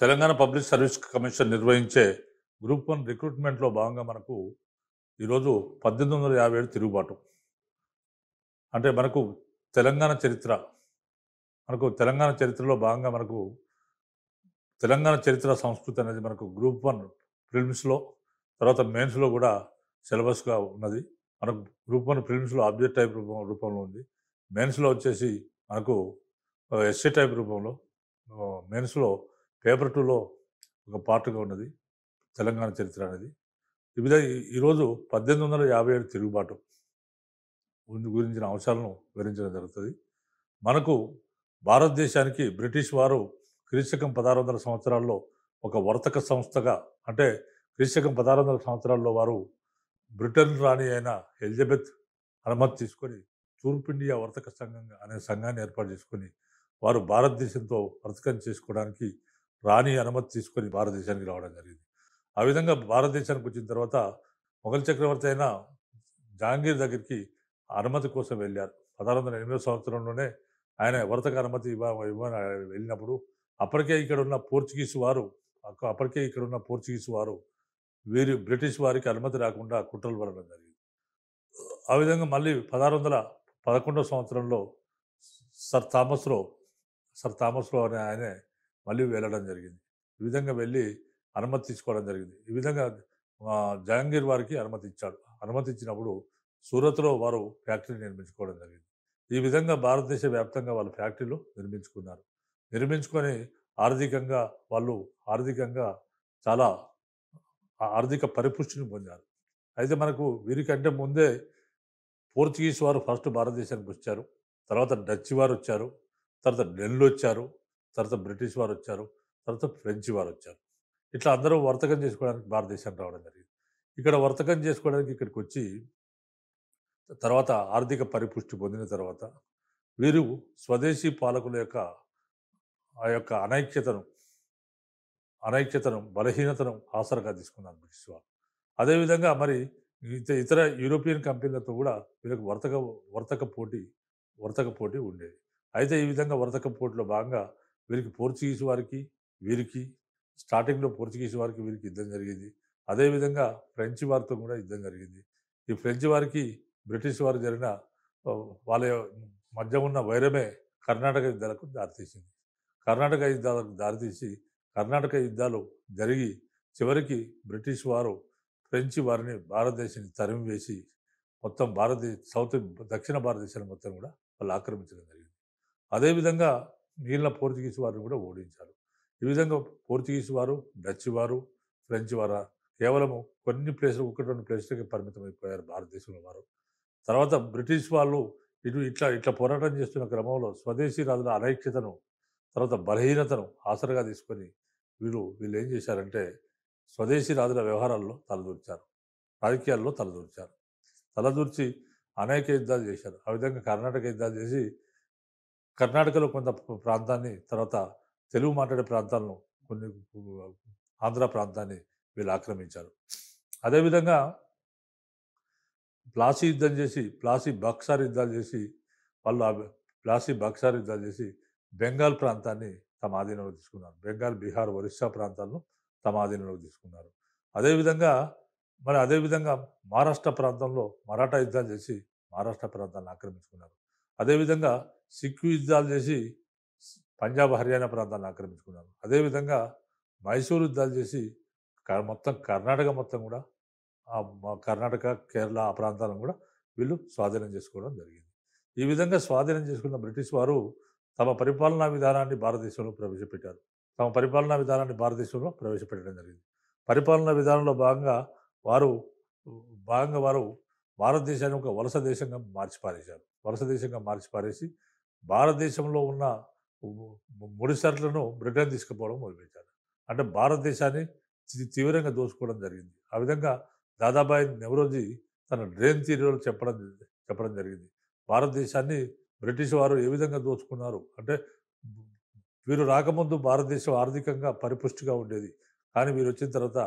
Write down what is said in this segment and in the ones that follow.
Telangana public service commission నిర్వహించే group 1 రిక్రూట్మెంట్‌లో భాగంగా మనకు ఈరోజు 1857 తిరుగుబాటు. అంటే తెలంగాణ చరిత్ర తెలంగాణ చరిత్రలో భాగంగా తెలంగాణ చరిత్ర సంస్కృతి అనేది గ్రూప్ 1 ప్రిలిమ్స్‌లో, తర్వాత మెయిన్స్‌లో కూడా సిలబస్‌గా ఉన్నది. మనకు గ్రూప్ 1 ప్రిలిమ్స్‌లో ఆబ్జెక్ట్ టైప్ రూపంలో ఉంది. మెయిన్స్‌లో వచ్చేసి మనకు ఎస్సే టైప్ రూపంలో, మెయిన్స్‌లో పేపర్ 2లో ఒక పార్ట్‌గా ఉన్నది తెలంగాణ చరిత్ర అనేది. ఈ విధంగా ఈరోజు 1857 తిరుగుబాటు గురించిన అంశాలను వివరించడం జరుగుతుంది. మనకు భారతదేశానికి బ్రిటిష్ వారు క్రీస్తకం 1600 సంవత్సరాల్లో ఒక వర్తక సంస్థగా, అంటే క్రీస్తకం 1600 సంవత్సరాల్లో వారు బ్రిటన్ రాణి అయిన ఎలిజబెత్ అనుమతి తీసుకొని తూర్పు ఇండియా వర్తక సంఘం అనే సంఘాన్ని ఏర్పాటు చేసుకొని వారు భారతదేశంతో వర్తకం చేసుకోవడానికి రాణి అనుమతి తీసుకొని భారతదేశానికి రావడం జరిగింది. ఆ విధంగా భారతదేశానికి వచ్చిన తర్వాత మొఘల్ చక్రవర్తి అయిన జహాంగీర్ దగ్గరికి అనుమతి కోసం వెళ్ళారు. 1608 సంవత్సరంలోనే ఆయన వర్తక అనుమతి ఇవ్వని వెళ్ళినప్పుడు అప్పటికే ఇక్కడ ఉన్న పోర్చుగీస్ వారు బ్రిటిష్ వారికి అనుమతి రాకుండా కుట్రలు పడడం జరిగింది. ఆ విధంగా మళ్ళీ 1611 సంవత్సరంలో సర్ థామస్ రో సర్ థామస్ రో అనే ఆయనే మళ్ళీ వెళ్ళడం జరిగింది. ఈ విధంగా వెళ్ళి అనుమతి తీసుకోవడం జరిగింది. ఈ విధంగా జహాంగీర్ వారికి అనుమతి ఇచ్చాడు. అనుమతి ఇచ్చినప్పుడు సూరత్‌లో వారు ఫ్యాక్టరీ నిర్మించుకోవడం జరిగింది. ఈ విధంగా భారతదేశ వ్యాప్తంగా వాళ్ళు ఫ్యాక్టరీలు నిర్మించుకున్నారు. నిర్మించుకొని వాళ్ళు ఆర్థికంగా చాలా ఆర్థిక పరిపుష్టిని పొందారు. అయితే వీరికంటే ముందే పోర్చుగీస్ వారు ఫస్ట్ భారతదేశానికి వచ్చారు. తర్వాత డచ్ వారొచ్చారు. తర్వాత డెన్‌లొచ్చారు. తర్వాత బ్రిటిష్ వారొచ్చారు. తర్వాత ఫ్రెంచ్ వారొచ్చారు. ఇట్లా అందరూ వర్తకం చేసుకోవడానికి భారతదేశానికి రావడం జరిగింది. ఇక్కడ వర్తకం చేసుకోవడానికి ఇక్కడికొచ్చి తర్వాత ఆర్థిక పరిపుష్టి పొందిన తర్వాత వీరు స్వదేశీ పాలకుల యొక్క ఆ యొక్క అనైక్యతను, బలహీనతను ఆసరాగా తీసుకున్నారు బ్రిటిష్ వారు. అదేవిధంగా ఇతర యూరోపియన్ కంపెనీలతో కూడా వీళ్ళకి వర్తక పోటీ ఉండేది. అయితే ఈ విధంగా వర్తక పోటీలో భాగంగా వీరికి స్టార్టింగ్‌లో పోర్చుగీస్ వారికి వీరికి యుద్ధం జరిగింది. అదేవిధంగా ఫ్రెంచ్ వారితో కూడా యుద్ధం జరిగింది. ఈ ఫ్రెంచ్ వారికి బ్రిటిష్ వారికి జరిగిన వాళ్ళ మధ్య ఉన్న వైరమే కర్ణాటక యుద్ధాలకు దారితీసింది. కర్ణాటక యుద్ధాలు జరిగి చివరికి బ్రిటిష్ వారు ఫ్రెంచ్ వారిని భారతదేశాన్ని తరిమివేసి మొత్తం దక్షిణ భారతదేశాన్ని మొత్తం కూడా వాళ్ళు ఆక్రమించడం జరిగింది. అదేవిధంగా మిగిలిన పోర్చుగీస్ వారిని కూడా ఓడించారు. ఈ విధంగా పోర్చుగీస్ వారు, డచ్ వారు, ఫ్రెంచ్ వారు కేవలం కొన్ని ప్లేసులు, 1, 2 ప్లేసులకి పరిమితమైపోయారు భారతదేశంలో వారు. తర్వాత బ్రిటిష్ వాళ్ళు ఇట్లా పోరాటం చేస్తున్న క్రమంలో స్వదేశీ రాజుల అనైక్యతను, తర్వాత బలహీనతను ఆసరాగా తీసుకొని వీళ్ళేం చేశారంటే స్వదేశీ రాజుల వ్యవహారాల్లో తలదూర్చారు. రాజకీయాల్లో తలదూర్చారు. తలదూర్చి అనేక యుద్ధాలు చేశారు. ఆ విధంగా కర్ణాటక యుద్ధాలు చేసి కర్ణాటకలో కొంత ప్రాంతాన్ని, తర్వాత తెలుగు మాట్లాడే ప్రాంతాలను, కొన్ని ఆంధ్ర ప్రాంతాన్ని వీళ్ళు ఆక్రమించారు. అదేవిధంగా బక్సార్ యుద్ధాలు చేసి బెంగాల్ ప్రాంతాన్ని తమ ఆధీనంలో తీసుకున్నారు. బెంగాల్, బీహార్, ఒరిస్సా ప్రాంతాలను తమ ఆధీనంలోకి తీసుకున్నారు. అదేవిధంగా మహారాష్ట్ర ప్రాంతంలో మరాఠా యుద్ధాలు చేసి మహారాష్ట్ర ప్రాంతాన్ని ఆక్రమించుకున్నారు. అదేవిధంగా సిక్కు యుద్ధాలు చేసి పంజాబ్, హర్యానా ప్రాంతాన్ని ఆక్రమించుకున్నారు. అదేవిధంగా మైసూరు యుద్ధాలు చేసి మొత్తం కర్ణాటక మొత్తం కూడా కర్ణాటక, కేరళ ఆ ప్రాంతాలను కూడా వీళ్ళు స్వాధీనం చేసుకోవడం జరిగింది. ఈ విధంగా స్వాధీనం చేసుకున్న బ్రిటిష్ వారు తమ పరిపాలనా విధానాన్ని భారతదేశంలో ప్రవేశపెట్టారు. ప్రవేశపెట్టడం జరిగింది. పరిపాలనా విధానంలో వారు వారు భారతదేశాన్ని ఒక వలస దేశంగా మార్చి పారేసి భారతదేశంలో ఉన్న ముడి సరుకులను బ్రిటన్ తీసుకుపోవడం మొదలుపెట్టారు. అంటే భారతదేశాన్ని తీవ్రంగా దోచుకోవడం జరిగింది. ఆ విధంగా దాదాబాయి నౌరోజీ తన డ్రేన్ థియరీలో చెప్పడం జరిగింది. భారతదేశాన్ని బ్రిటిష్ వారు ఏ విధంగా దోచుకున్నారు అంటే, వీరు రాకముందు భారతదేశం ఆర్థికంగా పరిపుష్టిగా ఉండేది. కానీ వీరు వచ్చిన తర్వాత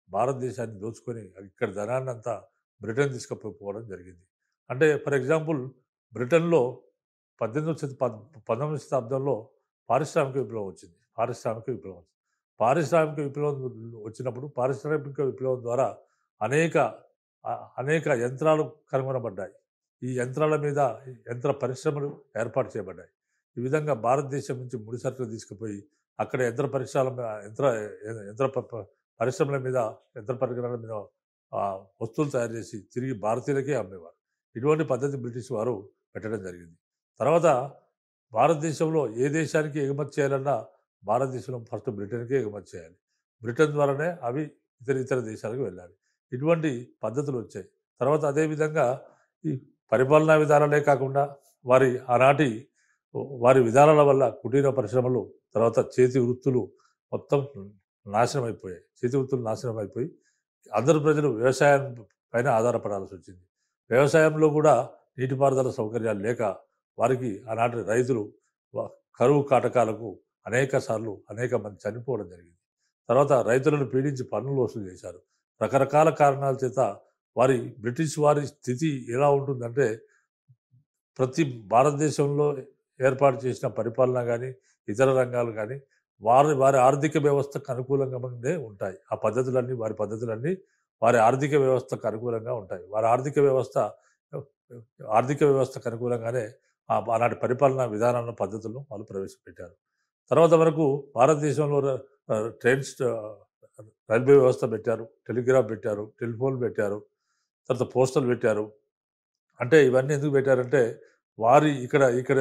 భారతదేశాన్ని దోచుకొని ఇక్కడ ధనాన్నంతా బ్రిటన్ తీసుకుపోవడం జరిగింది. అంటే ఫర్ ఎగ్జాంపుల్ బ్రిటన్‌లో 19వ శతాబ్దంలో పారిశ్రామిక విప్లవం వచ్చింది. పారిశ్రామిక విప్లవం వచ్చినప్పుడు పారిశ్రామిక విప్లవం ద్వారా అనేక అనేక యంత్రాలు కనుగొనబడ్డాయి. ఈ యంత్రాల మీద యంత్ర పరిశ్రమలు ఏర్పాటు చేయబడ్డాయి. ఈ విధంగా భారతదేశం నుంచి ముడి సరుకులు తీసుకుపోయి అక్కడ యంత్ర పరిశ్రమల యంత్ర యంత్ర పరిశ్రమల మీద యంత్ర పరికరాల మీద వస్తువులు తయారు చేసి తిరిగి భారతీయులకే అమ్మేవారు. ఇటువంటి పద్ధతి బ్రిటిష్ వారు పెట్టడం జరిగింది. తర్వాత భారతదేశంలో ఏ దేశానికి ఎగుమతి చేయాలన్నా భారతదేశంలో ఫస్ట్ బ్రిటన్‌కే ఎగుమతి చేయాలి. బ్రిటన్ ద్వారానే అవి ఇతర దేశాలకు వెళ్ళాలి. ఇటువంటి పద్ధతులు వచ్చాయి. తర్వాత అదేవిధంగా ఈ పరిపాలనా విధానాలే కాకుండా ఆనాటి వారి విధానాల వల్ల కుటీర పరిశ్రమలు, తర్వాత చేతి వృత్తులు మొత్తం నాశనం అయిపోయాయి. చేతి వృత్తులు నాశనం అయిపోయి అందరు ప్రజలు వ్యవసాయం పైన ఆధారపడాల్సి వచ్చింది. వ్యవసాయంలో కూడా నీటిపారుదల సౌకర్యాలు లేక వారికి ఆనాటి రైతులు కరువు కాటకాలకు అనేక మంది చనిపోవడం జరిగింది. తర్వాత రైతులను పీడించి పన్నులు వసూలు చేశారు. రకరకాల కారణాల చేత బ్రిటిష్ వారి స్థితి ఎలా ఉంటుందంటే ప్రతి భారతదేశంలో ఏర్పాటు చేసిన పరిపాలన కానీ ఇతర రంగాలు కానీ వారి ఆర్థిక వ్యవస్థకు అనుకూలంగానే ఉంటాయి. ఆ పద్ధతులన్నీ వారి ఆర్థిక వ్యవస్థకు అనుకూలంగా ఉంటాయి. వారి ఆర్థిక వ్యవస్థకు అనుకూలంగానే ఆనాటి పరిపాలనా విధానాలను పద్ధతులను వాళ్ళు ప్రవేశపెట్టారు. తర్వాత వరకు భారతదేశంలో రైల్వే వ్యవస్థ పెట్టారు, టెలిగ్రాఫ్ పెట్టారు, టెలిఫోన్ పెట్టారు, తర్వాత పోస్టల్ పెట్టారు. అంటే ఇవన్నీ ఎందుకు పెట్టారంటే ఇక్కడ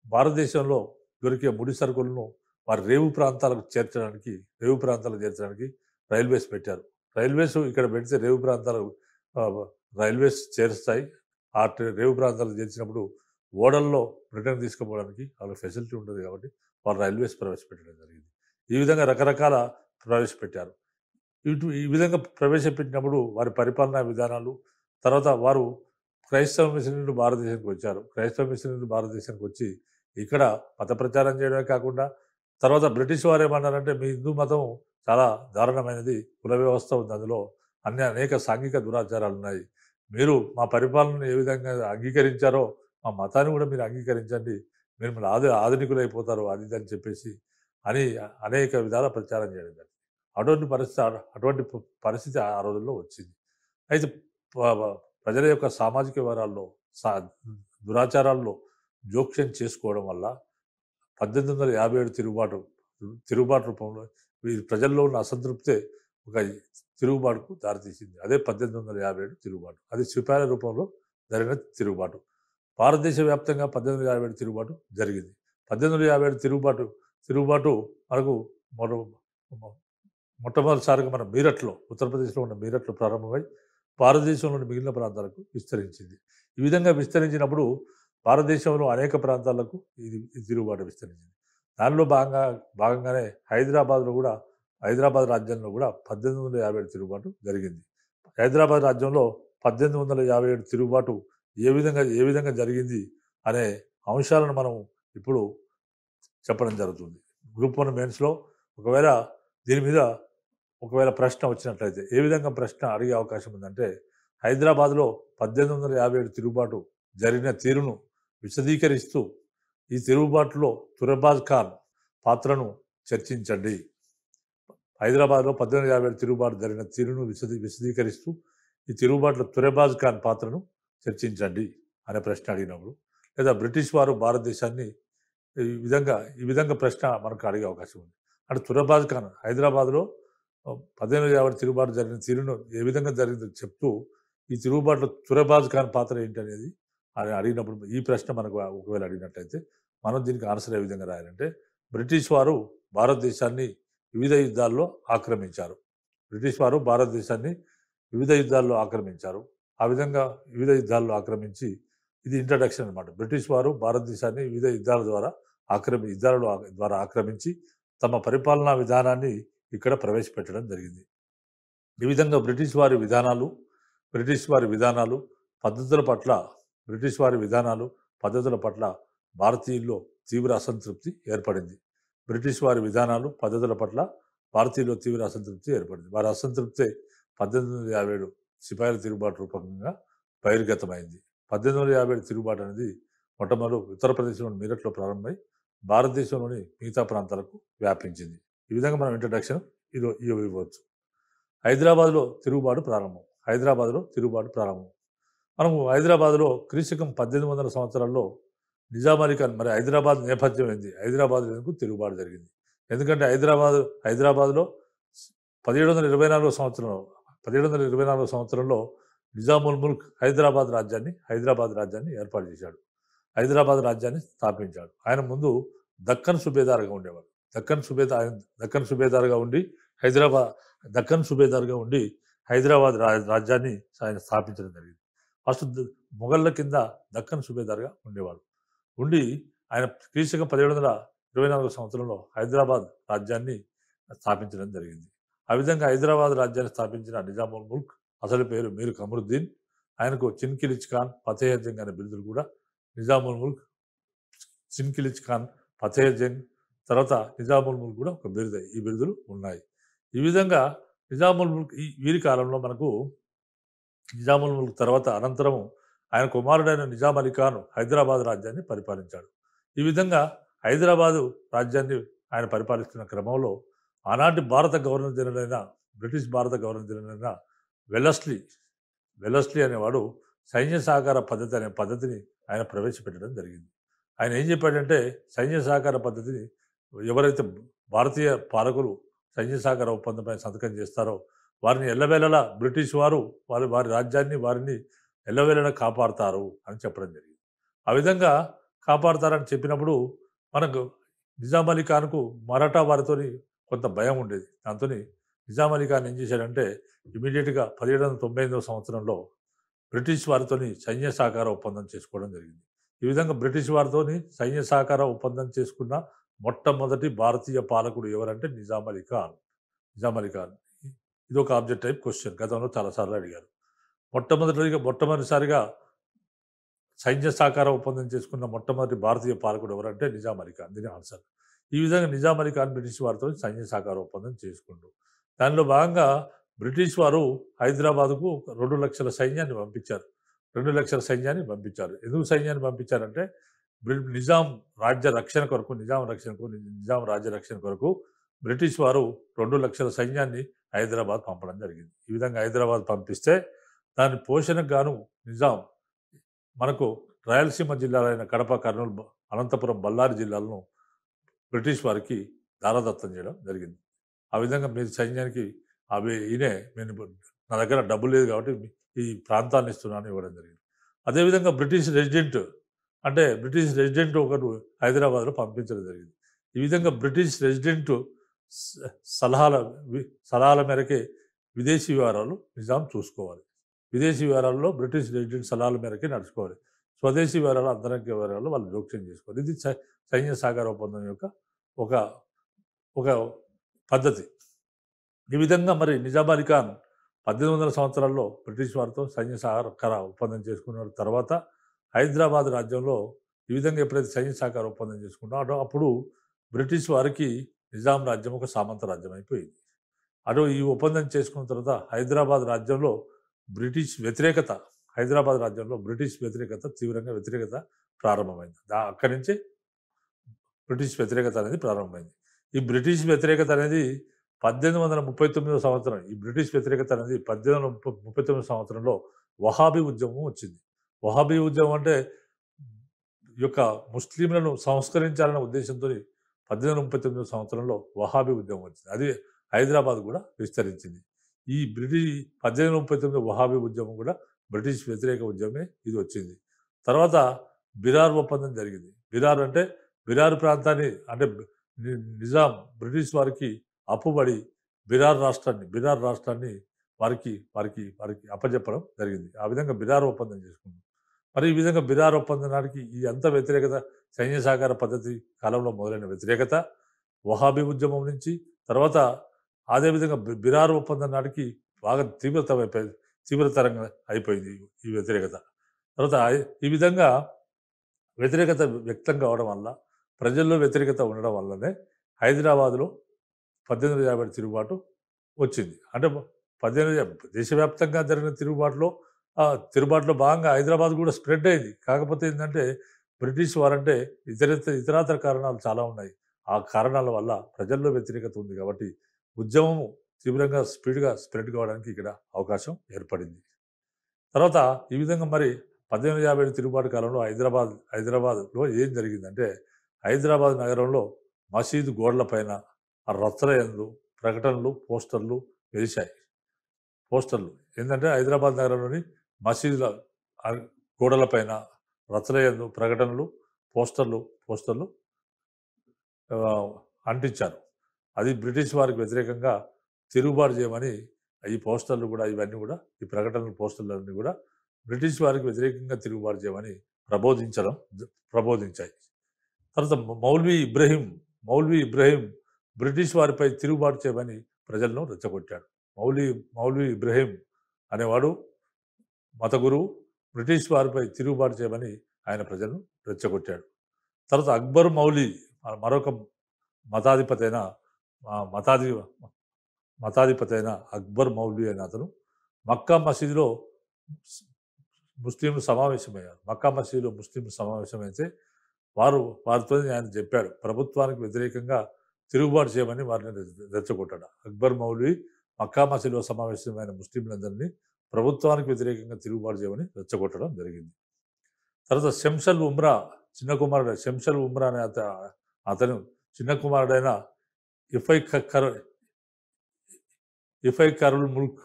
భారతదేశంలో దొరికే ముడి సరుకులను వారి రేవు ప్రాంతాలకు చేర్చడానికి రైల్వేస్ పెట్టారు. రైల్వేస్ ఇక్కడ పెడితే రైల్వేస్ చేరుస్తాయి. రేవు ప్రాంతాలకు చేర్చినప్పుడు ఓడల్లో బ్రిటన్ తీసుకుపోవడానికి వాళ్ళకి ఫెసిలిటీ ఉంటుంది కాబట్టి వాళ్ళు రైల్వేస్ ప్రవేశపెట్టడం జరిగింది. ఈ విధంగా రకరకాల ప్రవేశపెట్టారు. ఈ విధంగా ప్రవేశపెట్టినప్పుడు వారి పరిపాలనా విధానాలు, తర్వాత వారు క్రైస్తవ మిషనరీలు భారతదేశానికి వచ్చారు. క్రైస్తవ మిషనరీలు భారతదేశానికి వచ్చి ఇక్కడ మత ప్రచారం చేయడమే కాకుండా తర్వాత బ్రిటిష్ వారు ఏమన్నారంటే మీ హిందూ మతం చాలా దారుణమైనది, కుల వ్యవస్థ ఉంది, అందులో అనేక సాంఘిక దురాచారాలు ఉన్నాయి. మీరు మా పరిపాలనను ఏ విధంగా అంగీకరించారో మా మతాన్ని కూడా మీరు అంగీకరించండి, మీరు ఆధునికులైపోతారు అది అని చెప్పేసి అనేక విధాల ప్రచారం చేయడం జరిగింది. అటువంటి పరిస్థితి ఆ రోజుల్లో వచ్చింది. అయితే ప్రజల యొక్క సామాజిక వివరాల్లో దురాచారాల్లో జోక్యం చేసుకోవడం వల్ల 1857 తిరుగుబాటు రూపంలో ప్రజల్లో ఉన్న అసంతృప్తే ఒక తిరుగుబాటుకు దారితీసింది. అదే 1857 తిరుగుబాటు. అది సిపాయిల రూపంలో జరిగిన తిరుగుబాటు. భారతదేశ వ్యాప్తంగా 1857 తిరుగుబాటు జరిగింది. 1857 తిరుగుబాటు మనకు మొట్టమొదటిసారిగా మన మీరట్లో, ఉత్తరప్రదేశ్లో ఉన్న మీరట్లో ప్రారంభమై భారతదేశంలోని మిగిలిన ప్రాంతాలకు విస్తరించింది. ఈ విధంగా విస్తరించినప్పుడు భారతదేశంలో అనేక ప్రాంతాలకు ఇది తిరుగుబాటు విస్తరించింది. దానిలో భాగంగానే హైదరాబాద్ రాజ్యంలో కూడా 1857 తిరుగుబాటు జరిగింది. హైదరాబాద్ రాజ్యంలో 1857 తిరుగుబాటు ఏ విధంగా జరిగింది అనే అంశాలను మనం ఇప్పుడు చెప్పడం జరుగుతుంది. గ్రూప్ 1 మెయిన్స్లో దీని మీద ఒకవేళ ప్రశ్న వచ్చినట్లయితే ఏ విధంగా ప్రశ్న అడిగే అవకాశం ఉందంటే, హైదరాబాద్లో 1857 తిరుగుబాటు జరిగిన తీరును విశదీకరిస్తూ ఈ తిరుగుబాటులో తురబాజ్ ఖాన్ పాత్రను చర్చించండి. హైదరాబాద్లో 1857 తిరుగుబాటు జరిగిన తీరును విశదీకరిస్తూ ఈ తిరుగుబాటులో తురబాజ్ ఖాన్ పాత్రను చర్చించండి అనే ప్రశ్న అడిగినప్పుడు, లేదా బ్రిటిష్ వారు భారతదేశాన్ని ఈ విధంగా ప్రశ్న మనకు అడిగే అవకాశం ఉంది. అంటే తురబాజ్ ఖాన్ హైదరాబాద్లో 1857 తిరుగుబాటు జరిగిన తీరును ఏ విధంగా జరిగిందో చెప్తూ ఈ తిరుగుబాటులో తురబాజ్ ఖాన్ పాత్ర ఏంటనేది అడిగినప్పుడు, ఈ ప్రశ్న మనకు ఒకవేళ అడిగినట్లయితే మనం దీనికి ఆన్సర్ ఏ విధంగా రాయాలంటే, బ్రిటిష్ వారు భారతదేశాన్ని వివిధ యుద్ధాల్లో ఆక్రమించారు. ఆ విధంగా వివిధ యుద్ధాల్లో ఆక్రమించి, ఇది ఇంట్రడక్షన్ అనమాట. బ్రిటిష్ వారు భారతదేశాన్ని వివిధ యుద్ధాల ద్వారా ఆక్రమించి తమ పరిపాలనా విధానాన్ని ఇక్కడ ప్రవేశపెట్టడం జరిగింది. ఈ విధంగా బ్రిటిష్ వారి విధానాలు పద్ధతుల పట్ల భారతీయుల్లో తీవ్ర అసంతృప్తి ఏర్పడింది. వారి అసంతృప్తి 1857 సిపాయిల తిరుగుబాటు రూపంగా బహిర్గతమైంది. 1857 తిరుగుబాటు అనేది మొట్టమొదటి ఉత్తరప్రదేశ్లోని మీరట్లో ప్రారంభమై భారతదేశంలోని మిగతా ప్రాంతాలకు వ్యాపించింది. ఈ విధంగా మనం ఇంట్రడక్షన్ ఇవ్వచ్చు. హైదరాబాద్లో తిరుగుబాటు ప్రారంభం. మనము హైదరాబాద్లో క్రీశకం 1800 సంవత్సరాల్లో నిజాం అలీ ఖాన్, మరి హైదరాబాద్ నేపథ్యం ఏంది, హైదరాబాద్ ఎందుకు తిరుగుబాటు జరిగింది? ఎందుకంటే హైదరాబాద్లో 1724 సంవత్సరంలో నిజాముల్ ముల్క్ హైదరాబాద్ రాజ్యాన్ని ఏర్పాటు చేశాడు. హైదరాబాద్ రాజ్యాన్ని స్థాపించాడు. ఆయన ముందు దక్కన్ సుబేదార్గా ఉండేవాడు. దక్కన్ సుబేదార్గా ఉండి హైదరాబాద్ రాజ్యాన్ని ఆయన స్థాపించడం జరిగింది. ఫస్ట్ మొఘళ్ళ కింద దక్కన్ సుబేదార్గా ఉండేవాడు. ఆయన క్రీశకం 1724 సంవత్సరంలో హైదరాబాద్ రాజ్యాన్ని స్థాపించడం జరిగింది. ఆ విధంగా హైదరాబాద్ రాజ్యాన్ని స్థాపించిన నిజాముల్ ముల్క్ అసలు పేరు మీర్ కమరుద్దీన్. ఆయనకు చిన్కిలిచ్ ఖాన్, ఫతేహ్ జంగ్ అనే బిరుదులు కూడా నిజాముల్ ముల్క్, చిన్కిలిచ్ ఖాన్, ఫతేహ్ జంగ్, తర్వాత నిజాముల్ ముల్క్ కూడా ఒక బిరుదే. ఈ బిరుదులు ఉన్నాయి. ఈ విధంగా నిజాముల్ ముల్క్ వీరి కాలంలో మనకు నిజాముల్ ముల్క్ తర్వాత అనంతరం ఆయన కుమారుడైన నిజాం అలీ ఖాన్ హైదరాబాద్ రాజ్యాన్ని పరిపాలించాడు. ఈ విధంగా హైదరాబాదు రాజ్యాన్ని ఆయన పరిపాలిస్తున్న క్రమంలో ఆనాటి బ్రిటిష్ భారత గవర్నర్ జనరల్ అయిన వెల్లస్లీ అనేవాడు సైన్య సహకార పద్ధతిని ఆయన ప్రవేశపెట్టడం జరిగింది. ఆయన ఏం చెప్పాడంటే, సైన్య సహకార పద్ధతిని ఎవరైతే భారతీయ పాలకులు సైన్య సహకార ఒప్పందంపై సంతకం చేస్తారో వారిని ఎల్లవేళలా బ్రిటిష్ వారు వారి రాజ్యాన్ని వారిని ఎల్లవేళలా కాపాడుతారు అని చెప్పడం జరిగింది. ఆ విధంగా కాపాడుతారని చెప్పినప్పుడు మనకు నిజాం అలీ ఖాన్కు మరాఠా వారితో కొంత భయం ఉండేది. దాంతో నిజాం అలీ ఖాన్ ఏం చేశాడంటే, ఇమీడియట్గా 1798 సంవత్సరంలో బ్రిటిష్ వారితో సైన్య సహకార ఒప్పందం చేసుకోవడం జరిగింది. ఈ విధంగా బ్రిటిష్ వారితో సైన్య సహకార ఒప్పందం చేసుకున్న మొట్టమొదటి భారతీయ పాలకుడు ఎవరంటే నిజాం అలీ ఖాన్. ఇది ఒక ఆబ్జెక్ట్ టైప్ క్వశ్చన్, గతంలో చాలాసార్లు అడిగారు. మొట్టమొదటిసారిగా సైన్య సహకార ఒప్పందం చేసుకున్న మొట్టమొదటి భారతీయ పాలకుడు ఎవరంటే నిజాం అలీ ఖాన్. దీని ఆన్సర్. ఈ విధంగా నిజాం అలీ ఖాన్ బ్రిటిష్ వారితో సైన్య సహకార ఒప్పందం చేసుకుంటూ దానిలో భాగంగా బ్రిటిష్ వారు హైదరాబాద్కు 2 లక్షల సైన్యాన్ని పంపించారు. 2 లక్షల సైన్యాన్ని పంపించారు. ఎందుకు సైన్యాన్ని పంపించారంటే, నిజాం రాజ్య రక్షణ కొరకు బ్రిటిష్ వారు 2 లక్షల సైన్యాన్ని హైదరాబాద్ పంపడం జరిగింది. ఈ విధంగా హైదరాబాద్ పంపిస్తే దాని పోషణకు గాను నిజాం మనకు రాయలసీమ జిల్లాలైన కడప, కర్నూలు, అనంతపురం, బళ్ళారి జిల్లాలను బ్రిటిష్ వారికి దారదత్తం చేయడం జరిగింది. ఆ విధంగా మీ సైన్యానికి నా దగ్గర డబ్బు లేదు కాబట్టి ఈ ప్రాంతాన్ని ఇస్తున్నాను ఇవ్వడం జరిగింది. అదేవిధంగా బ్రిటిష్ రెసిడెంట్ ఒకరు హైదరాబాద్లో పంపించడం జరిగింది. ఈ విధంగా బ్రిటిష్ రెసిడెంట్ సలహాల మేరకే విదేశీ వ్యవహారాలు నిజాం చూసుకోవాలి. విదేశీ వ్యవహారాల్లో బ్రిటిష్ రెసిడెంట్ సలహాల మేరకే నడుచుకోవాలి. స్వదేశీ వ్యవహారాలు, అంతరంగ వ్యవహారాలు వాళ్ళు జోక్యం చేసుకోవాలి. ఇది సైన్య సహకార ఒప్పందం యొక్క ఒక పద్ధతి. ఈ విధంగా మరి నిజాం అలీ ఖాన్ 1800 సంవత్సరాల్లో బ్రిటిష్ వారితో సైన్య సహకార ఒప్పందం చేసుకున్న తర్వాత హైదరాబాద్ రాజ్యంలో ఈ విధంగా ఎప్పుడైతే సైన్య సహకార ఒప్పందం చేసుకున్నాడో అప్పుడు బ్రిటిష్ వారికి నిజాం రాజ్యం ఒక సామంత రాజ్యం అయిపోయింది. ఈ ఒప్పందం చేసుకున్న తర్వాత హైదరాబాద్ రాజ్యంలో బ్రిటిష్ వ్యతిరేకత తీవ్రంగా ప్రారంభమైంది. అక్కడి నుంచి బ్రిటిష్ వ్యతిరేకత అనేది ప్రారంభమైంది. ఈ బ్రిటిష్ వ్యతిరేకత అనేది 1839 సంవత్సరం. ఈ బ్రిటిష్ వ్యతిరేకత అనేది 1839 సంవత్సరంలో వహాబీ ఉద్యమం వచ్చింది. వహాబీ ఉద్యమం అంటే ముస్లింలను సంస్కరించాలనే ఉద్దేశంతో 1839 సంవత్సరంలో వహాబీ ఉద్యమం వచ్చింది. అది హైదరాబాద్ కూడా విస్తరించింది. ఈ 1839 వహాబీ ఉద్యమం కూడా బ్రిటిష్ వ్యతిరేక ఉద్యమమే ఇది వచ్చింది. తర్వాత బిరార్ ఒప్పందం జరిగింది. బిరార్ ప్రాంతాన్ని నిజాం బ్రిటిష్ వారికి అప్పుబడి బిరార్ రాష్ట్రాన్ని వారికి అప్పచెప్పడం జరిగింది. ఆ విధంగా బిరార్ ఒప్పందం చేసుకుంది. మరి ఈ విధంగా బిరార్ ఒప్పందం నాటికి ఈ అంత వ్యతిరేకత, సైన్య సహకార పద్ధతి కాలంలో మొదలైన వ్యతిరేకత వహాబీ ఉద్యమం నుంచి తర్వాత అదేవిధంగా బిరార్ ఒప్పందం నాటికి బాగా తీవ్రతరంగా అయిపోయింది ఈ వ్యతిరేకత. తర్వాత ఈ విధంగా వ్యతిరేకత వ్యక్తం కావడం వల్ల, ప్రజల్లో వ్యతిరేకత ఉండడం వల్లనే హైదరాబాద్లో 1850 తిరుగుబాటు వచ్చింది. దేశవ్యాప్తంగా జరిగిన తిరుగుబాటులో భాగంగా హైదరాబాద్ కూడా స్ప్రెడ్ అయింది. కాకపోతే ఏంటంటే బ్రిటిష్ వారంటే ఇతరాతర కారణాలు చాలా ఉన్నాయి. ఆ కారణాల వల్ల ప్రజల్లో వ్యతిరేకత ఉంది కాబట్టి ఉద్యమం తీవ్రంగా స్పీడ్‌గా స్ప్రెడ్ కావడానికి ఇక్కడ అవకాశం ఏర్పడింది. తర్వాత ఈ విధంగా మరి 1857 తిరుగుబాటు కాలంలో హైదరాబాద్‌లో ఏం జరిగిందంటే, హైదరాబాద్ నగరంలో మసీదు గోడలపైన, ఆ రచ్చల యందు ప్రకటనలు, పోస్టర్‌లు వెలిశాయి. పోస్టర్‌లు ఏందంటే హైదరాబాద్ నగరంలోని మసీదుల ఆహ్, గోడలపైన, రచ్చల యందు ప్రకటనలు, పోస్టర్‌లు ఆహ్, అంటించారు. అది బ్రిటిష్ వారికి వ్యతిరేకంగా తిరుగుబాటు చేయమని ఈ పోస్టర్‌లు గూడా ఇవన్నీ గూడా ఈ ప్రకటనలు, పోస్టర్‌లన్నీ గూడా బ్రిటిష్ వారికి వ్యతిరేకంగా తిరుగుబాటు చేయమని ప్రబోధించడం ప్రబోధించాయి. తర్వాత మౌల్వీ ఇబ్రహీం బ్రిటిష్ వారిపై తిరుగుబాటు చేయమని ప్రజలను రెచ్చగొట్టాడు. మౌల్వీ మౌల్వీ ఇబ్రహీం అనేవాడు మత గురువు. బ్రిటిష్ వారిపై తిరుగుబాటు చేయమని ఆయన ప్రజలను రెచ్చగొట్టాడు. తర్వాత అక్బర్ మౌలి మరొక మతాధిపతి అయిన ఆహ్, మతాధి మతాధిపతి అయిన అక్బర్ మౌల్వీ అనే అతను మక్కా మసీదులో స్ ముస్లింలు సమావేశమయ్యారు. మక్కా మసీదులో ముస్లింలు సమావేశమైతే వారితో ఆయన చెప్పాడు. ప్రభుత్వానికి వ్యతిరేకంగా తిరుగుబాటు చేయమని వారిని రెచ్చగొట్టాడు. అక్బర్ మౌల్వీ మక్కా మసీదులో సమావేశమైన ముస్లింలందరినీ ప్రభుత్వానికి వ్యతిరేకంగా తిరుగుబాటు చేయమని రెచ్చగొట్టడం జరిగింది. తర్వాత శంషల్ ఉమ్రా అనే అతను చిన్న కుమారుడైన ఇఫై క కర ఇఫై కరుల్ ముల్క్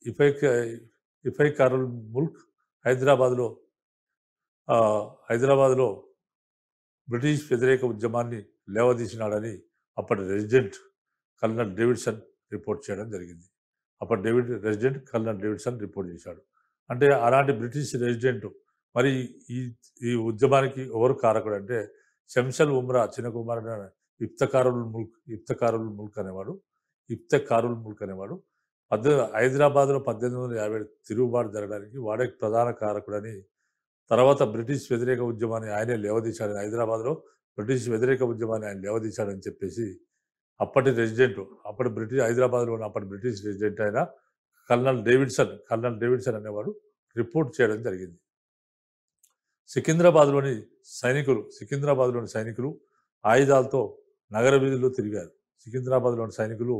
ఇఫై క ఇఫై కరుల్ ముల్క్ హైదరాబాద్‌లో హైదరాబాద్‌లో బ్రిటిష్ వ్యతిరేక ఉద్యమాన్ని లేవదీసినాడని అప్పటి రెసిడెంట్ కల్నల్ డేవిడ్సన్ రిపోర్ట్ చేయడం జరిగింది. అప్పటి రెసిడెంట్ కల్నల్ డేవిడ్సన్ రిపోర్ట్ చేశాడు. అంటే అలాంటి బ్రిటిష్ రెసిడెంట్ మరి ఈ ఈ ఉద్యమానికి ఎవరు కారకుడు అంటే శంషల్ ఉమ్రా చిన్న కుమారుడైన ఇఫ్తెఖారుల్ ముల్క్ అనేవాడు హైదరాబాద్‌లో 1857 తిరుగుబాటు జరగడానికి వాడే ప్రధాన కారకుడని, తర్వాత బ్రిటిష్ వ్యతిరేక ఉద్యమాన్ని ఆయనే లేవదీశాడని, హైదరాబాద్‌లో బ్రిటిష్ వ్యతిరేక ఉద్యమాన్ని ఆయన లేవదీశాడని చెప్పేసి హైదరాబాద్‌లో ఉన్న అప్పటి బ్రిటిష్ రెసిడెంట్ అయిన కల్నల్ డేవిడ్సన్ అనేవాడు రిపోర్ట్ చేయడం జరిగింది. సికింద్రాబాద్‌లోని సైనికులు ఆయుధాలతో నగర వీధుల్లో తిరిగారు. సికింద్రాబాద్‌లోని సైనికులు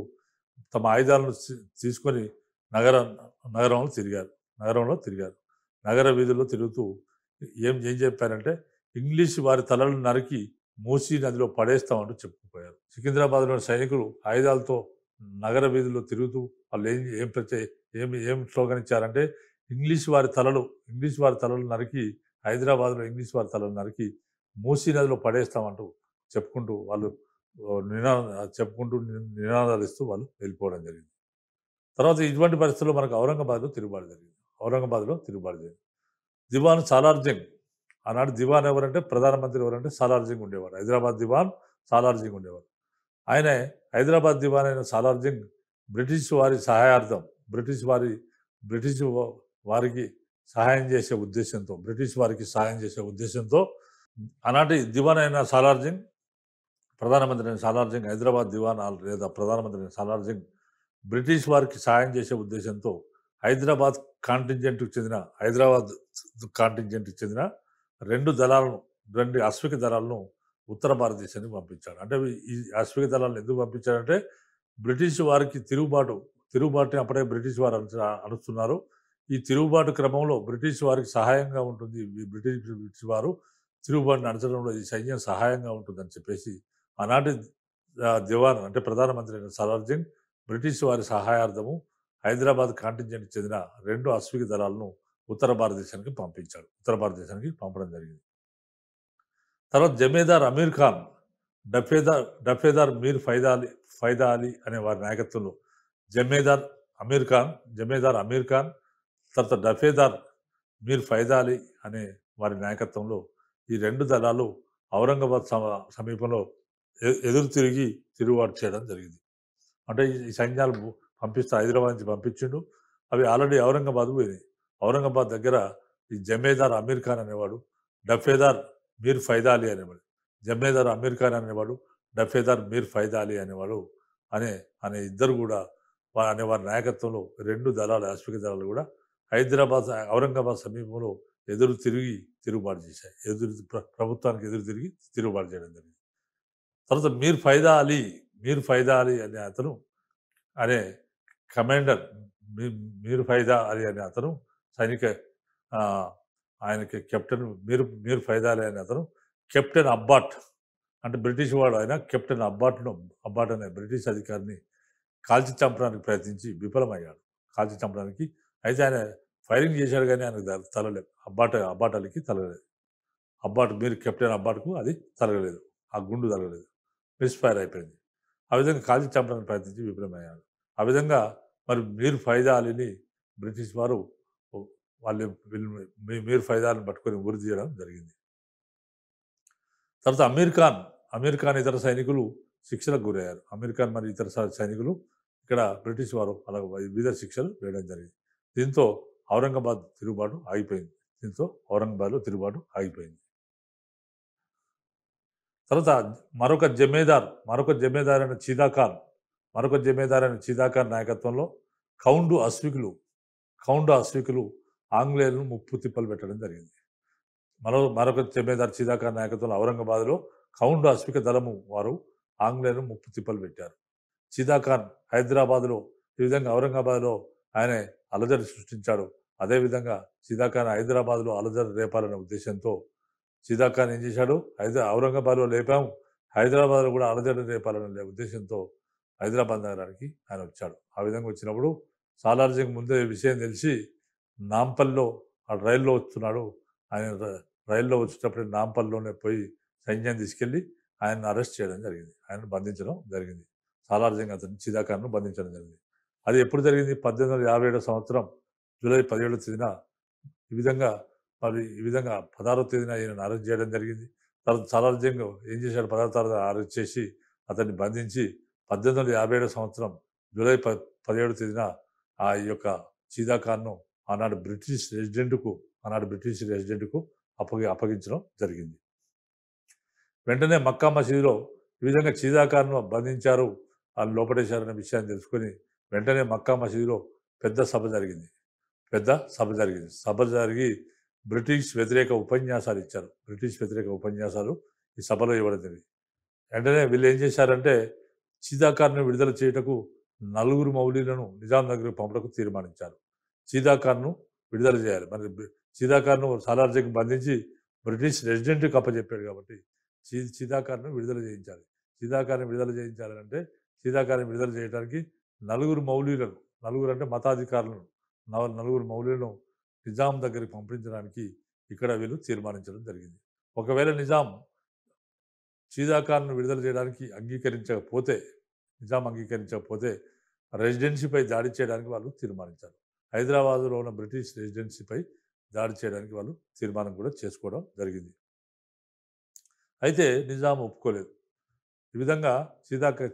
తమ ఆయుధాలను తీసుకొని నగర నగరంలో తిరిగారు. నగర వీధుల్లో తిరుగుతూ ఏం ఏం చెప్పారంటే, ఇంగ్లీష్ వారి తలలను నరికి మూసీ నదిలో పడేస్తామంటూ చెప్పుకుపోయారు. సికింద్రాబాద్‌లోని సైనికులు ఆయుధాలతో నగర వీధుల్లో తిరుగుతూ వాళ్ళు ఏం స్లోగన్ ఇచ్చారంటే, ఇంగ్లీష్ వారి తలలు నరికి హైదరాబాద్‌లో ఇంగ్లీష్ వారి తలలు నరికి మూసీ నదిలో పడేస్తామంటూ చెప్పుకుంటూ వాళ్ళు నినాదాలు ఇస్తూ వాళ్ళు వెళ్ళిపోవడం జరిగింది. తర్వాత ఇటువంటి పరిస్థితుల్లో మనకు ఔరంగాబాద్‌లో తిరుగుబాటు జరిగింది. దివాన్ సాలార్ జంగ్, ఆనాడు దివాన్ ఎవరంటే ప్రధానమంత్రి ఎవరంటే సాలార్ జంగ్ ఉండేవాడు. హైదరాబాద్ దివాన్ సాలార్ జంగ్ ఉండేవాడు. ఆయనే హైదరాబాద్ దివాన్ అయిన సాలార్ జంగ్ బ్రిటిష్ వారి సహాయార్థం బ్రిటిష్ వారికి సహాయం చేసే ఉద్దేశంతో ఆనాటి దివాన్ అయిన సాలార్ జంగ్, ప్రధానమంత్రి అయిన సాలార్ జంగ్, హైదరాబాద్ దివాన్ లేదా ప్రధానమంత్రి అయిన సాలార్ జంగ్ బ్రిటిష్ వారికి సహాయం చేసే ఉద్దేశంతో హైదరాబాద్ కాంటింజెంట్‌కి చెందిన 2 అశ్విక దళాలను ఉత్తర భారతదేశానికి పంపించాడు. అంటే ఈ అశ్విక దళాలను ఎందుకు పంపించాడంటే, బ్రిటిష్ వారికి తిరుగుబాటుని అప్పుడే బ్రిటిష్ వారు అణుస్తున్నారు. ఈ తిరుగుబాటు క్రమంలో బ్రిటిష్ వారికి సహాయంగా ఉంటుంది. ఈ బ్రిటిష్ వారు తిరుగుబాటుని అణచడంలో ఈ సైన్యం సహాయంగా ఉంటుందని చెప్పేసి ఆనాటి దివాన్ అంటే ప్రధానమంత్రి అయిన సాలార్ జంగ్ బ్రిటిష్ వారి సహాయార్థము హైదరాబాద్ కాంటింజెంట్‌కి చెందిన 2 అశ్విక దళాలను ఉత్తర భారతదేశానికి పంపడం జరిగింది. తర్వాత జమేదార్ అమీర్ ఖాన్, డఫేదార్ మీర్ ఫైదా అలీ అనే వారి నాయకత్వంలో జమేదార్ అమీర్ ఖాన్, తర్వాత డఫేదార్ మీర్ ఫైదా అలీ అనే వారి నాయకత్వంలో ఈ 2 దళాలు ఔరంగాబాద్ సమీపంలో ఎదురు తిరుగుబాటు చేయడం జరిగింది. అంటే ఈ సైన్యాలు హైదరాబాద్ నుంచి పంపించిండు. అవి ఆల్రెడీ ఔరంగాబాద్ పోయినాయి. ఔరంగాబాద్ దగ్గర ఈ జమేదార్ అమీర్ ఖాన్ అనేవాడు, డఫేదార్ మీర్ ఫైదా అలీ అనేవాడు. జమేదార్ అమీర్ ఖాన్ అనేవాడు, డఫేదార్ మీర్ ఫైదా అలీ అనేవాడు అనే ఇద్దరు కూడా వారి నాయకత్వంలో 2 దళాలు అశ్విక దళాలు కూడా ఔరంగాబాద్ సమీపంలో తిరుగుబాటు చేశాయి. ప్రభుత్వానికి ఎదురు తిరిగి తిరుగుబాటు చేయడం జరిగింది. తర్వాత మీర్ ఫైదా అలీ అనే అతను అనే కమాండర్ మీ మీర్ ఫైదా అలీ అనే అతను సైనిక ఆహ్, ఆయనకి కెప్టెన్ మీర్ ఫైదా అలీ అనే అతను కెప్టెన్ అబ్బాట్ అంటే బ్రిటిష్ వాడు ఆయన కెప్టెన్ అబ్బాట్ అనే బ్రిటిష్ అధికారిని కాల్చి చంపడానికి ప్రయత్నించి విఫలమయ్యాడు. కాల్చి చంపడానికి. అయితే ఆయన ఫైరింగ్ చేశాడు గానీ ఆయనకు తగలలేదు. అబ్బాట్ అలీకి తగలలేదు. కెప్టెన్ అబ్బాట్‌కు అది తగలలేదు. ఆ గుండు తగలలేదు. మిస్‌ఫైర్ అయిపోయింది. ఆ విధంగా కాల్చి చంపడానికి ప్రయత్నించి విఫలమయ్యాడు. ఆ విధంగా మరి మీర్ ఫైదా అలీని బ్రిటిష్ వారు ఒ వాళ్ళు వీళ్ళు మీర్ ఫైదా అలీని పట్టుకొని ఉరి తీయడం జరిగింది. తర్వాత అమీర్ ఖాన్ ఇతర సైనికులు శిక్షలకు గురయ్యారు. అమీర్ ఖాన్ మరియు ఇతర సైనికులు ఇక్కడ బ్రిటిష్ వారు అలా వివిధ శిక్షలు వేయడం జరిగింది. దీంతో ఔరంగాబాద్ తిరుగుబాటు ఆగిపోయింది. దీంతో ఔరంగాబాద్‌లో తిరుగుబాటు ఆగిపోయింది. తర్వాత మరొక జమేదార్ అయిన చీదా ఖాన్ నాయకత్వంలో కౌండు అశ్వికులు కౌండు అశ్వికులు ఆంగ్లేయులను ముప్పు తిప్పలు పెట్టడం జరిగింది. మరొక జమేదార్ చీదా ఖాన్ నాయకత్వంలో ఔరంగాబాద్‌లో కౌండు అశ్విక దళము వారు ఆంగ్లేయులను ముప్పు తిప్పలు పెట్టారు. చీదా ఖాన్ హైదరాబాద్‌లో ఈ విధంగా ఔరంగాబాద్‌లో ఆయన అలజడి సృష్టించాడు. అదేవిధంగా చీదా ఖాన్ హైదరాబాద్‌లో అలజడి రేపాలనే ఉద్దేశ్యంతో చీదా ఖాన్ ఏం చేశాడు? ఔరంగాబాద్‌లో లేపాము. హైదరాబాద్‌లో కూడా అలజడి రేపాలనే ఉద్దేశ్యంతో హైదరాబాద్ నగరానికి ఆయన వచ్చాడు. ఆ విధంగా వచ్చినప్పుడు సాలార్జంగ్ ముందే విషయం తెలిసి నాంపల్లిలో రైల్లో వస్తున్నాడు. ఆయన రైల్లో వచ్చేటప్పుడు నాంపల్లిలోనే పోయి సైన్యాన్ని తీసుకెళ్ళి ఆయన్ని అరెస్ట్ చేయడం జరిగింది. ఆయనను బంధించడం జరిగింది. సాలార్జంగ్ అతన్ని చీదా ఖాన్‌ను బంధించడం జరిగింది. అది ఎప్పుడు జరిగింది? 1857 సంవత్సరం జూలై 17వ తేదీన ఈ విధంగా ఈ విధంగా 16వ తేదీన ఈయనను అరెస్ట్ చేయడం జరిగింది. తర్వాత సాలార్జంగ్ ఏం చేశాడు? 16వ తారీఖున అరెస్ట్ చేసి అతన్ని బంధించి 1857 సంవత్సరం జూలై 17వ తేదీన ఆ యొక్క చీదా ఖాన్‌ను ఆనాడు బ్రిటిష్ రెసిడెంట్‌కు అప్పగించడం జరిగింది. వెంటనే మక్కా మసీదులో ఈ విధంగా చీదా ఖాన్‌ను బంధించారు, ఆళ్ళు లోపటేశారనే విషయాన్ని తెలుసుకొని వెంటనే మక్కా మసీదులో పెద్ద సభ జరిగింది. సభ జరిగి బ్రిటిష్ వ్యతిరేక ఉపన్యాసాలు ఇచ్చారు. బ్రిటిష్ వ్యతిరేక ఉపన్యాసాలు ఈ సభలో ఇవ్వడం జరిగింది. వెంటనే వీళ్ళు ఏం చేశారంటే చీదా ఖాన్‌ను విడుదల చేయుటకు నలుగురు మౌలీలను నిజాం దగ్గరికి పంపుటకు తీర్మానించారు. చీదా ఖాన్‌ను విడుదల చేయాలి. మరి చీదా ఖాన్‌ను సాలార్జంగ్ బంధించి బ్రిటిష్ రెసిడెంట్‌కి అప్పజెప్పాడు కాబట్టి చీదా ఖాన్‌ను విడుదల చేయించాలి. చీదా ఖాన్‌ని విడుదల చేయించాలంటే చీదా ఖాన్‌ని విడుదల చేయడానికి నలుగురు మౌలీలను, నలుగురు అంటే మతాధికారులను, నలుగురు మౌలీలను నిజాం దగ్గరికి పంపించడానికి ఇక్కడ వీళ్ళు తీర్మానించడం జరిగింది. ఒకవేళ చీదా ఖాన్‌ను విడుదల చేయడానికి నిజాం అంగీకరించకపోతే రెసిడెన్సీపై దాడి చేయడానికి వాళ్ళు తీర్మానించారు. హైదరాబాద్‌లో ఉన్న బ్రిటిష్ రెసిడెన్సీపై దాడి చేయడానికి వాళ్ళు తీర్మానం కూడా చేసుకోవడం జరిగింది. అయితే నిజాం ఒప్పుకోలేదు. ఈ విధంగా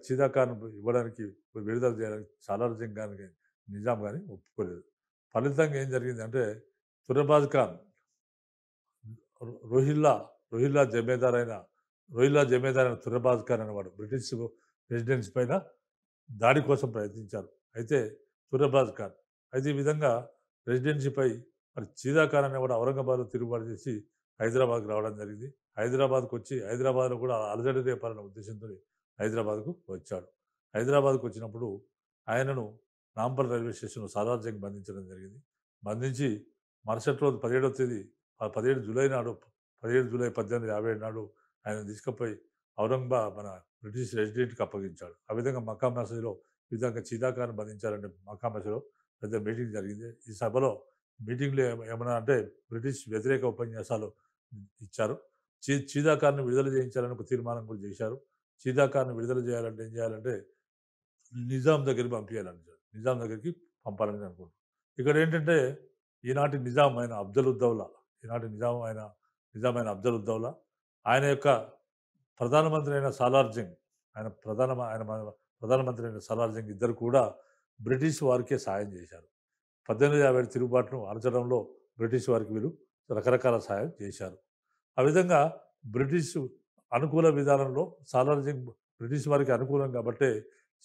చీదా ఖాన్ ఇవ్వడానికి విడుదల చేయడానికి సాలార్జంగ్ నిజాం గాని ఒప్పుకోలేదు. ఫలితంగా ఏం జరిగిందంటే తురబాజ్ ఖాన్ రోహిల్లా రోహిల్లా జమేదార్ అయిన తురబాజ్ ఖాన్ అనేవాడు బ్రిటిష్ రెసిడెన్సీ పైన దాడి కోసం ప్రయత్నించారు. అయితే తురబాజ్ ఖాన్ ఈ విధంగా రెసిడెన్సీపై మరి చీదా ఖాన్ అనేవాడు ఔరంగాబాద్‌లో తిరుగుబాటు చేసి హైదరాబాద్‌కి రావడం జరిగింది. హైదరాబాద్‌లో కూడా అలజడి రేపాలనే ఉద్దేశంతోని హైదరాబాద్‌కు వచ్చాడు. హైదరాబాద్‌కు వచ్చినప్పుడు ఆయనను నాంపల్ రైల్వే స్టేషన్‌లో సాలార్జంగ్ బంధించడం జరిగింది. బంధించి మరుసటి రోజు 17వ తేదీ 17 జూలై నాడు 17 జూలై 1857 నాడు ఆయనను తీసుకుపోయి మన బ్రిటిష్ రెసిడెంట్‌కి అప్పగించాడు. ఆ విధంగా మక్కా మసీదులో ఈ విధంగా చీదా ఖాన్ బంధించాలంటే మక్కా మసీదులో పెద్ద మీటింగ్ జరిగింది. ఈ సభలో మీటింగ్‌లో ఏమన్నా అంటే బ్రిటిష్ వ్యతిరేక ఉపన్యాసాలు ఇచ్చారు. చీదా ఖాన్‌ని విడుదల చేయించాలని ఒక తీర్మానం కూడా చేశారు. చీదా ఖాన్‌ని విడుదల చేయాలంటే ఏం చేయాలంటే నిజాం దగ్గరికి పంపియాలంటారు. నిజాం దగ్గరికి పంపాలని అనుకుంటారు. ఇక్కడేంటంటే ఈనాటి నిజాం అయిన అఫ్జలుద్దౌలా ఈనాటి నిజాం అయిన అఫ్జలుద్దౌలా ఆయన యొక్క ప్రధానమంత్రి అయిన సాలార్జంగ్ ఆయన ప్రధానమంత్రి అయిన సాలార్జంగ్ ఇద్దరు కూడా బ్రిటిష్ వారికే సాయం చేశారు. 1857 తిరుగుబాటును అణచడంలో బ్రిటిష్ వారికి వీళ్ళు రకరకాల సాయం చేశారు. ఆ విధంగా బ్రిటిష్ అనుకూల విధానంలో సాలార్జంగ్ బ్రిటిష్ వారికి అనుకూలం కాబట్టే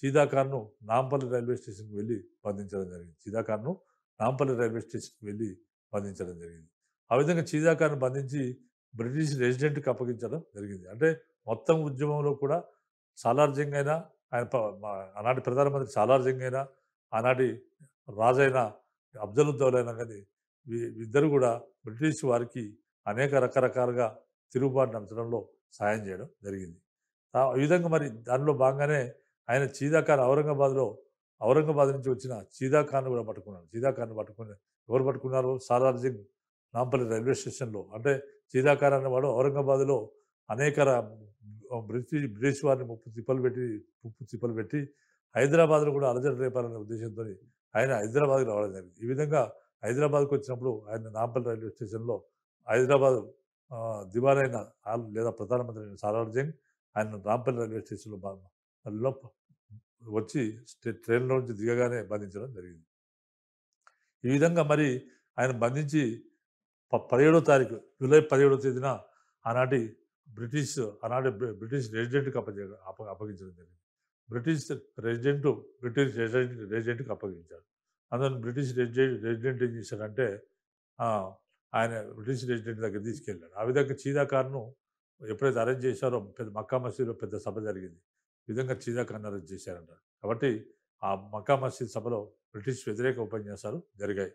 చీదా ఖాన్‌ను నాంపల్లి రైల్వే స్టేషన్‌కి వెళ్లి బంధించడం జరిగింది. చీదా ఖాన్‌ను నాంపల్లి రైల్వే స్టేషన్‌కి వెళ్లి బంధించడం జరిగింది. ఆ విధంగా చీదా ఖాన్‌ను బంధించి బ్రిటిష్ రెసిడెంట్‌కి అప్పగించడం జరిగింది. అంటే మొత్తం ఉద్యమంలో కూడా సాలార్ జంగ్ అయినా ఆయన ఆనాటి ప్రధానమంత్రి సాలార్ జంగ్ అయినా ఆనాటి రాజైన అఫ్జలుద్దౌలా అయినా కానీ ఇద్దరు కూడా బ్రిటిష్ వారికి అనేక రకరకాలుగా తిరుగుబాటు నడచడంలో సహాయం చేయడం జరిగింది. ఈ విధంగా మరి దానిలో భాగంగానే ఆయన చీదా ఖాన్ ఔరంగాబాద్ నుంచి వచ్చిన చీదా ఖాన్ కూడా పట్టుకున్నాడు. చీదా ఖాన్ పట్టుకుని ఎవరు పట్టుకున్నారు? సాలార్ జంగ్ నాంపల్లి రైల్వే స్టేషన్లో. అంటే చీదా ఖాన్ అనేవాడు ఔరంగాబాద్లో అనేక బ్రిటిష్ వారిని ముప్పు తిప్పలు పెట్టి హైదరాబాద్లో కూడా అలజడి రేపాలనే ఉద్దేశంతో ఆయన హైదరాబాద్కి రావడం జరిగింది. ఈ విధంగా హైదరాబాద్కి వచ్చినప్పుడు ఆయన నాంపల్లి రైల్వే స్టేషన్లో హైదరాబాద్ దివానైన లేదా ప్రధానమంత్రి అయిన సాలార్ జంగ్ ఆయన నాంపల్లి రైల్వే స్టేషన్లో వచ్చి ట్రైన్లో నుంచి దిగగానే బంధించడం జరిగింది. ఈ విధంగా మరి ఆయన బంధించి 17వ తారీఖు జూలై 17వ తేదీన ఆనాటి ఆనాటి బ్రిటిష్ రెసిడెంట్కి అప్పగించడం జరిగింది. బ్రిటిష్ రెసిడెంట్కి అప్పగించాడు. అందులో బ్రిటిష్ రెసిడెంట్ ఏం చేశాడంటే ఆయన బ్రిటిష్ రెసిడెంట్ దగ్గర తీసుకెళ్ళాడు. ఆ విధంగా చీదా ఖాన్ను ఎప్పుడైతే అరెస్ట్ చేశారో మక్కా మసీదులో పెద్ద సభ జరిగింది. ఈ విధంగా చీదా ఖాన్ అరెస్ట్ చేశారంట. కాబట్టి ఆ మక్కా మసీద్ సభలో బ్రిటిష్ వ్యతిరేక ఉపన్యాసాలు జరిగాయి.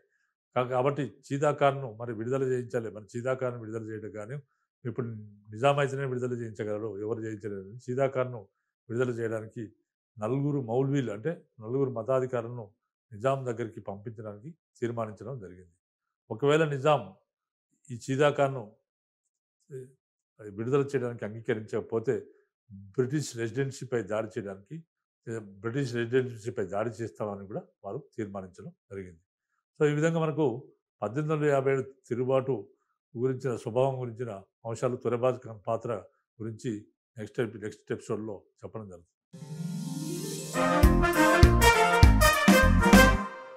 కాబట్టి చీదా ఖాన్ను మరి విడుదల చేయించాలి. మరి చీదా ఖాన్ విడుదల చేయడం కానీ ఇప్పుడు నిజాం అయితేనే విడుదల చేయించగలరు, ఎవరు చేయించలేరు. చీదా ఖాన్ను విడుదల చేయడానికి మౌల్వీలు అంటే నలుగురు మతాధికారులను నిజాం దగ్గరికి పంపించడానికి తీర్మానించడం జరిగింది. ఒకవేళ నిజాం ఈ చీదా ఖాన్ను విడుదల చేయడానికి అంగీకరించకపోతే బ్రిటిష్ రెసిడెన్సీపై దాడి చేస్తామని కూడా వారు తీర్మానించడం జరిగింది. సో ఈ విధంగా మనకు 1857 తిరుగుబాటు గురించిన స్వభావం గురించిన అంశాలు, తొరెబాజ్ ఖాన్ పాత్ర గురించి నెక్స్ట్ ఎపిసోడ్లో చెప్పడం జరుగుతుంది.